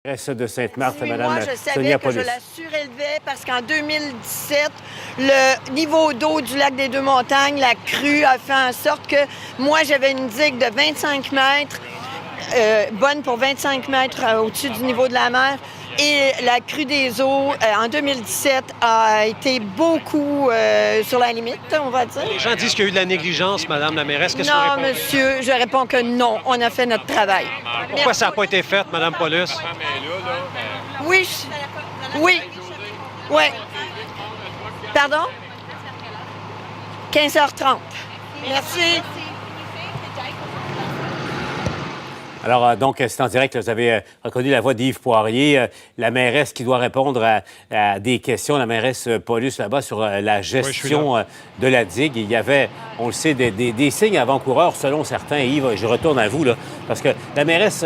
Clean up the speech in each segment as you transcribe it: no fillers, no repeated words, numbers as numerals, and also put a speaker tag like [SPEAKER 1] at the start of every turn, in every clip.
[SPEAKER 1] Reste de Sainte-Marthe,
[SPEAKER 2] Oui,
[SPEAKER 1] Mme
[SPEAKER 2] moi, je savais
[SPEAKER 1] Sonia
[SPEAKER 2] que
[SPEAKER 1] Paulus.
[SPEAKER 2] je la surélevais parce qu'en 2017, le niveau d'eau du lac des Deux-Montagnes, la crue, a fait en sorte que moi, j'avais une digue de 25 mètres, bonne pour 25 mètres au-dessus du niveau de la mer. Et la crue des eaux, en 2017, a été beaucoup sur la limite, on va dire.
[SPEAKER 3] Les gens disent qu'il y a eu de la négligence, Madame la mairesse. Qu'est-ce que vous
[SPEAKER 2] Non,
[SPEAKER 3] répondez?
[SPEAKER 2] monsieur, je réponds que non, on a fait notre travail.
[SPEAKER 3] Pourquoi ça n'a pas été fait, Madame Paulus?
[SPEAKER 2] Oui, oui, oui. Pardon? 15h30. Merci.
[SPEAKER 1] Alors, donc, c'est en direct, là, vous avez reconnu la voix d'Yves Poirier, la mairesse qui doit répondre à des questions, la mairesse Paulus là-bas, sur la gestion de la digue. Il y avait, on le sait, des signes avant-coureurs, selon certains. Yves, je retourne à vous, là, parce que la mairesse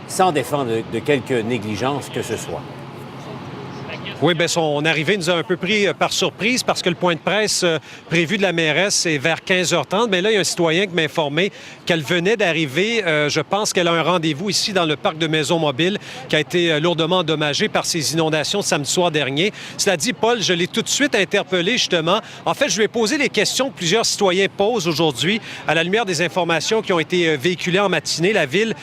[SPEAKER 1] s'en défend de quelque négligence que ce soit.
[SPEAKER 3] Oui, bien, son arrivée nous a un peu pris par surprise parce que le point de presse prévu de la mairesse est vers 15h30. Mais là, il y a un citoyen qui m'a informé qu'elle venait d'arriver. Je pense qu'elle a un rendez-vous ici dans le parc de Maisons Mobiles qui a été lourdement endommagé par ces inondations samedi soir dernier. Cela dit, Paul, je l'ai tout de suite interpellé, justement. En fait, je lui ai posé les questions que plusieurs citoyens posent aujourd'hui à la lumière des informations qui ont été véhiculées en matinée. La Ville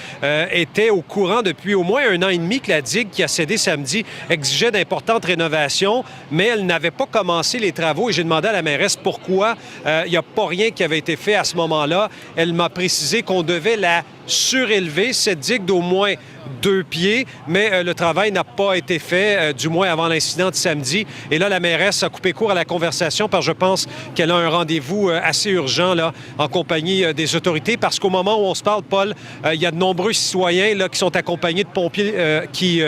[SPEAKER 3] était au courant depuis au moins 1 an et demi que la digue qui a cédé samedi exigeait d'importantes rénovation, mais elle n'avait pas commencé les travaux et j'ai demandé à la mairesse pourquoi il n'y a pas rien qui avait été fait à ce moment-là. Elle m'a précisé qu'on devait la surélever, cette digue d'au moins 2 pieds, mais le travail n'a pas été fait, du moins avant l'incident de samedi. Et là, la mairesse a coupé court à la conversation parce que je pense qu'elle a un rendez-vous assez urgent là, en compagnie des autorités parce qu'au moment où on se parle, Paul, il y a de nombreux citoyens là, qui sont accompagnés de pompiers qui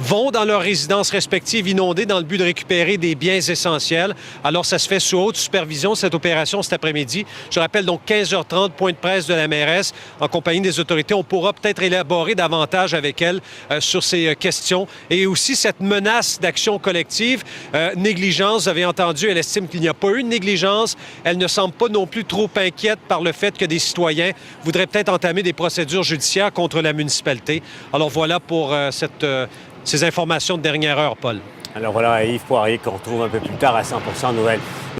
[SPEAKER 3] vont dans leurs résidences respectives inondées dans le but de récupérer des biens essentiels. Alors, ça se fait sous haute supervision, cette opération, cet après-midi. Je rappelle donc 15h30, point de presse de la mairesse en compagnie des autorités. On pourra peut-être élaborer davantage avec elle sur ces questions. Et aussi cette menace d'action collective. Négligence, vous avez entendu, elle estime qu'il n'y a pas eu de négligence. Elle ne semble pas non plus trop inquiète par le fait que des citoyens voudraient peut-être entamer des procédures judiciaires contre la municipalité. Alors voilà pour ces informations de dernière heure, Paul.
[SPEAKER 1] Alors voilà, Yves Poirier qu'on retrouve un peu plus tard à 100% Nouvelles.